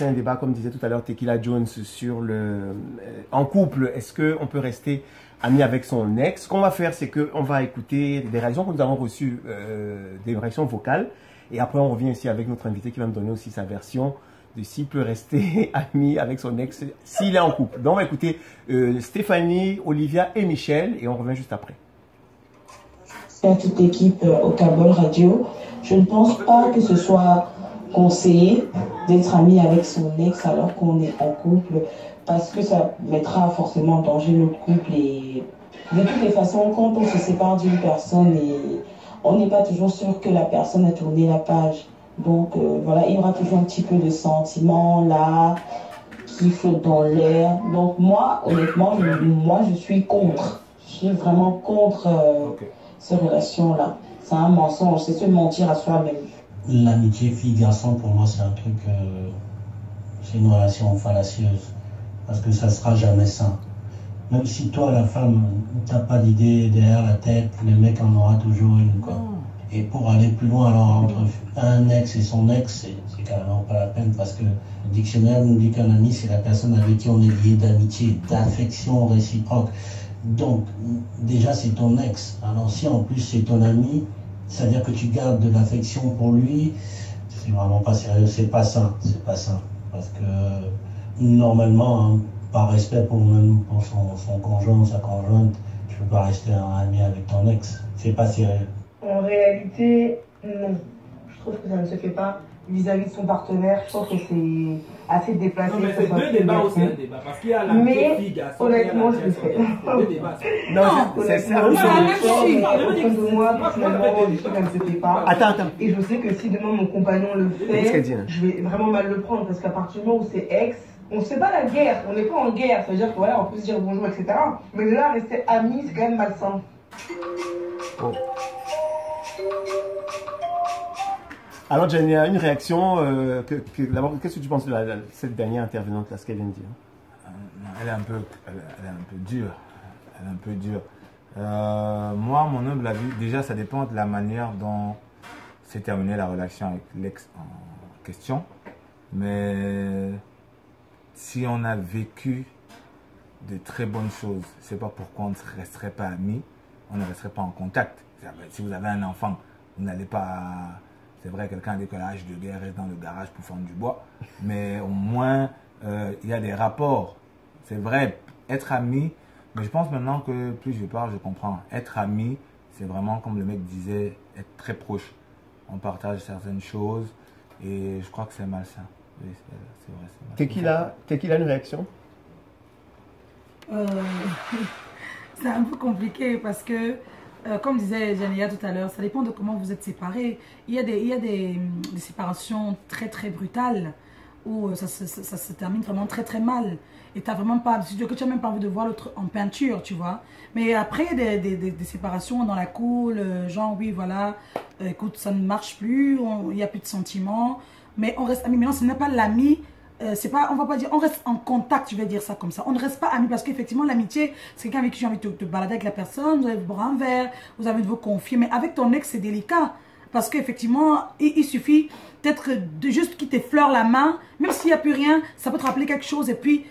lancer un débat, comme disait tout à l'heure Tequila Jones, sur en couple, est-ce qu'on peut rester ami avec son ex? Ce qu'on va faire, c'est qu'on va écouter des réactions que nous avons reçues, des réactions vocales. Et après, on revient ici avec notre invité qui va me donner aussi sa version de s'il peut rester ami avec son ex s'il est en couple. Donc, on va écouter Stéphanie, Olivia et Michel et on revient juste après. À toute l'équipe au Kabol Radio, je ne pense pas que ce soit conseillé d'être ami avec son ex alors qu'on est en couple, parce que ça mettra forcément en danger le couple. Et de toutes les façons, quand on se sépare d'une personne, on n'est pas toujours sûr que la personne a tourné la page. Donc voilà, il y aura toujours un petit peu de sentiment là qui flotte dans l'air. Donc moi, honnêtement, je suis contre. Je suis vraiment contre ces relations-là. C'est un mensonge, c'est se mentir à soi-même. L'amitié fille-garçon, pour moi, c'est un truc, c'est une relation fallacieuse. Parce que ça sera jamais sain. Même si toi, la femme, t'as pas d'idée derrière la tête, le mec en aura toujours une, quoi. Et pour aller plus loin, alors, entre un ex et son ex, c'est carrément pas la peine, parce que le dictionnaire nous dit qu'un ami, c'est la personne avec qui on est lié d'amitié, d'affection réciproque. Donc, déjà, c'est ton ex. Alors, si en plus c'est ton ami, c'est-à-dire que tu gardes de l'affection pour lui, c'est vraiment pas sérieux, c'est pas sain, parce que normalement, hein, par respect pour son conjoint ou sa conjointe, tu peux pas rester un ami avec ton ex, c'est pas sérieux. En réalité, non, je trouve que ça ne se fait pas vis-à-vis de son partenaire. Je trouve que c'est assez déplacé. Non, mais c'est deux débats aussi, un débat, parce qu'il y a la fille garçon, honnêtement, je le fais. Deux débats. Non, c'est ça. Moi, personnellement, ça ne se fait pas. Attends. Et je sais que si demain mon compagnon le fait, je vais vraiment mal le prendre, parce qu'à partir du moment où c'est ex, on ne se fait pas la guerre, on n'est pas en guerre. Ça veut dire que voilà, on peut se dire bonjour, etc. Mais là, rester amis, c'est quand même malsain. Oh. Alors, Jenny, une réaction. D'abord, qu'est-ce que tu penses de cette dernière intervenante, là, ce qu'elle vient de dire? Elle est un peu dure. Elle est un peu dure. Moi, mon humble avis, déjà, ça dépend de la manière dont s'est terminée la relation avec l'ex en question. Mais si on a vécu de très bonnes choses, c'est pas pourquoi on ne resterait pas amis, on ne resterait pas en contact. Si vous avez un enfant, vous n'allez pas... C'est vrai, quelqu'un dit que l'âge de guerre reste dans le garage pour fendre du bois, mais au moins, il y a des rapports. C'est vrai, être ami, mais je pense maintenant que plus je parle, je comprends. Être ami, c'est vraiment, comme le mec disait, être très proche. On partage certaines choses et je crois que c'est malsain. Oui, c'est vrai, c'est malsain. Tequila, une réaction? C'est un peu compliqué parce que comme disait Jania tout à l'heure, ça dépend de comment vous êtes séparés. Il y a des séparations très très brutales où ça se termine vraiment très très mal. Et tu n'as vraiment pas, que tu n'as même pas envie de voir l'autre en peinture, tu vois. Mais après, il y a des séparations dans la cool, genre oui, voilà, écoute, ça ne marche plus, il n'y a plus de sentiments, mais on reste amis. Maintenant, ce n'est pas l'ami. C'est pas, on va pas dire, on reste en contact, je vais dire ça comme ça. On ne reste pas amis parce qu'effectivement, l'amitié, c'est quelqu'un avec qui j'ai envie de te balader avec la personne, vous allez vous boire un verre, vous avez envie de vous confier. Mais avec ton ex, c'est délicat parce qu'effectivement, il suffit peut-être de juste qu'il t'effleure la main, même s'il n'y a plus rien, ça peut te rappeler quelque chose et puis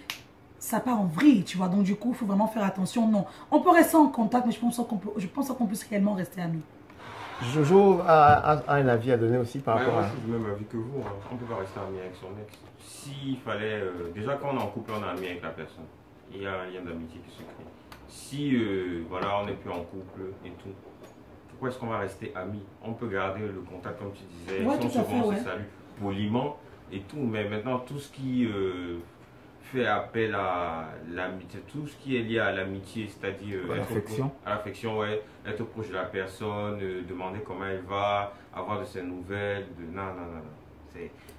ça part en vrille, tu vois. Donc du coup, il faut vraiment faire attention. Non, on peut rester en contact, mais je pense qu'on peut réellement rester amis. Jojo a un avis à donner aussi par rapport à... C'est le même avis que vous. Hein. On ne peut pas rester ami avec son ex. S'il fallait... déjà, quand on est en couple, on est ami avec la personne. Il y a un lien d'amitié qui se crée. Si, voilà, on n'est plus en couple et tout, pourquoi est-ce qu'on va rester amis? On peut garder le contact, comme tu disais, ouais, si on se salue poliment et tout. Mais maintenant, tout ce qui... fait appel à l'amitié, tout ce qui est lié à l'amitié, c'est-à-dire à l'affection, ouais, être proche de la personne, demander comment elle va, avoir de ses nouvelles, non.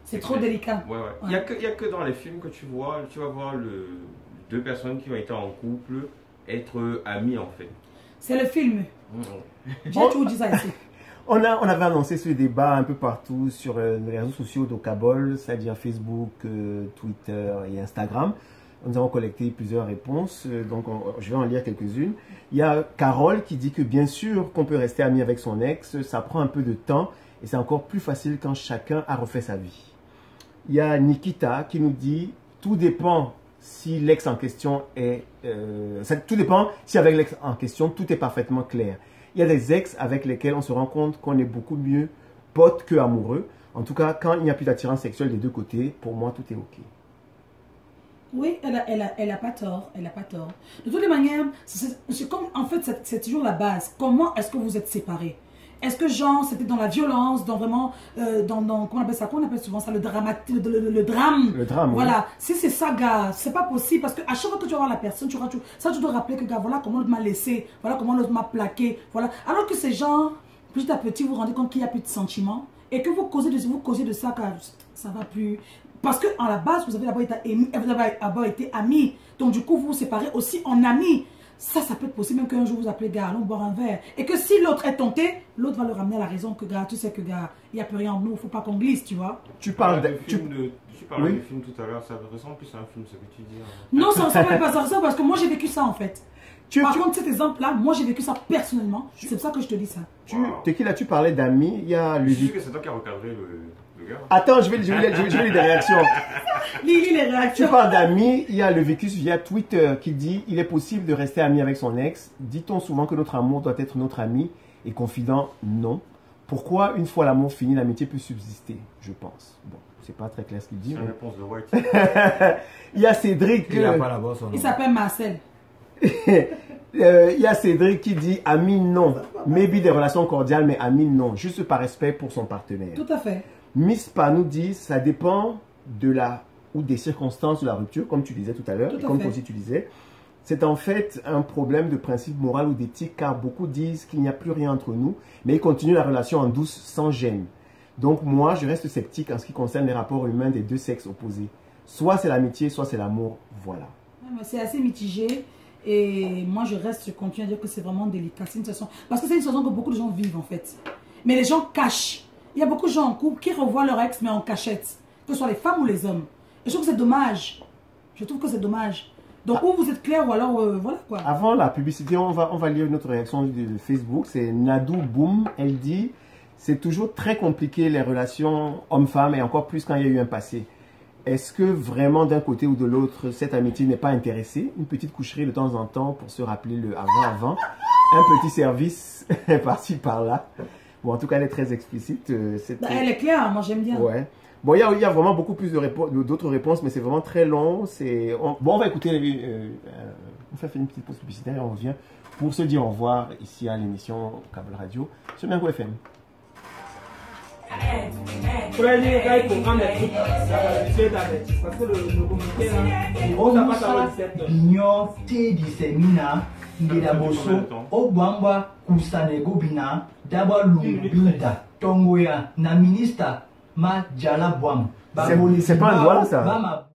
C'est trop délicat. Ouais. Il n'y a que dans les films que tu vas voir deux personnes qui ont été en couple être amies en fait. C'est le film. J'ai tout dit ça ici. On avait annoncé ce débat un peu partout sur les réseaux sociaux d'Okabol, c'est-à-dire Facebook, Twitter et Instagram. Nous avons collecté plusieurs réponses, donc je vais en lire quelques-unes. Il y a Carole qui dit que bien sûr qu'on peut rester ami avec son ex, ça prend un peu de temps et c'est encore plus facile quand chacun a refait sa vie. Il y a Nikita qui nous dit tout dépend si l'ex en question est... tout dépend si avec l'ex en question, tout est parfaitement clair. Il y a des ex avec lesquels on se rend compte qu'on est beaucoup mieux potes que amoureux. En tout cas, quand il n'y a plus d'attirance sexuelle des deux côtés, pour moi, tout est OK. Oui, elle a pas tort. Elle a pas tort. De toutes les manières, c'est comme, en fait, c'est toujours la base. Comment est-ce que vous êtes séparés? Est-ce que, genre, c'était dans la violence, dans vraiment, comment on appelle ça? Comment on appelle souvent ça? Le drame. Le drame, voilà. Oui. Si c'est ça, gars, c'est pas possible. Parce qu'à chaque fois que tu vas voir la personne, tu dois rappeler que, gars, voilà comment l'autre m'a laissé. Voilà comment l'autre m'a plaqué. Voilà. Alors que ces gens, petit à petit, vous vous rendez compte qu'il n'y a plus de sentiments. Et que vous causez de ça, ça va plus. Parce qu'en la base, vous avez d'abord été amis. Donc, du coup, vous vous séparez aussi en amis. Ça peut être possible même qu'un jour vous appelez gars, allons boire un verre. Et que si l'autre est tenté, l'autre va le ramener à la raison que gars, tu sais que gars, il n'y a plus rien en nous, il ne faut pas qu'on glisse, tu vois. Tu parles du film tout à l'heure, ça ressemble plus à un film, ce que tu dis. Non, ça ne ressemble pas à ça parce que moi j'ai vécu ça en fait. Par contre, cet exemple-là, moi j'ai vécu ça personnellement. C'est pour ça que je te dis ça. Tequila, tu parlais d'amis, il y a lui. Je suis sûr que c'est toi qui as recadré le gars. Attends, je vais lire des réactions. Lis les réactions. Tu parles d'amis, il y a le Vicus via Twitter qui dit il est possible de rester ami avec son ex. Dit-on souvent que notre amour doit être notre ami et confident? Non. Pourquoi une fois l'amour fini, l'amitié peut subsister? Je pense. Bon, c'est pas très clair ce qu'il dit. C'est une réponse de White. Il y a Cédric. Il n'a pas la bosse. Il s'appelle Marcel. Il y a Cédric qui dit ami non. Maybe des relations cordiales, mais ami non. Juste par respect pour son partenaire. Tout à fait. Miss Pa nous dit ça dépend de la ou des circonstances de la rupture, comme tu disais tout à l'heure, comme aussi tu disais. C'est en fait un problème de principe moral ou d'éthique, car beaucoup disent qu'il n'y a plus rien entre nous, mais ils continuent la relation en douce, sans gêne. Donc moi, je reste sceptique en ce qui concerne les rapports humains des deux sexes opposés. Soit c'est l'amitié, soit c'est l'amour, voilà. C'est assez mitigé, et moi je continue à dire que c'est vraiment délicat. C'est une situation, parce que c'est une situation que beaucoup de gens vivent en fait. Mais les gens cachent. Il y a beaucoup de gens en couple qui revoient leur ex, mais en cachette. Que ce soit les femmes ou les hommes. Et je trouve que c'est dommage. Je trouve que c'est dommage. Donc, ou vous êtes clair, ou alors, voilà quoi. Avant la publicité, on va lire notre réaction de Facebook. C'est Nadou Boom. Elle dit, c'est toujours très compliqué les relations homme-femme, et encore plus quand il y a eu un passé. Est-ce que vraiment d'un côté ou de l'autre, cette amitié n'est pas intéressée? Une petite coucherie de temps en temps pour se rappeler le avant-avant. Un petit service par-ci par-là. Bon, en tout cas, elle est très explicite. Elle est claire, moi j'aime bien. Ouais. Bon, il y a vraiment beaucoup plus d'autres réponses, mais c'est vraiment très long. Bon, on va écouter, on fait une petite pause publicitaire et on revient pour se dire au revoir ici à l'émission Câble Radio sur Mengo FM. C'est pas un doigt là ça.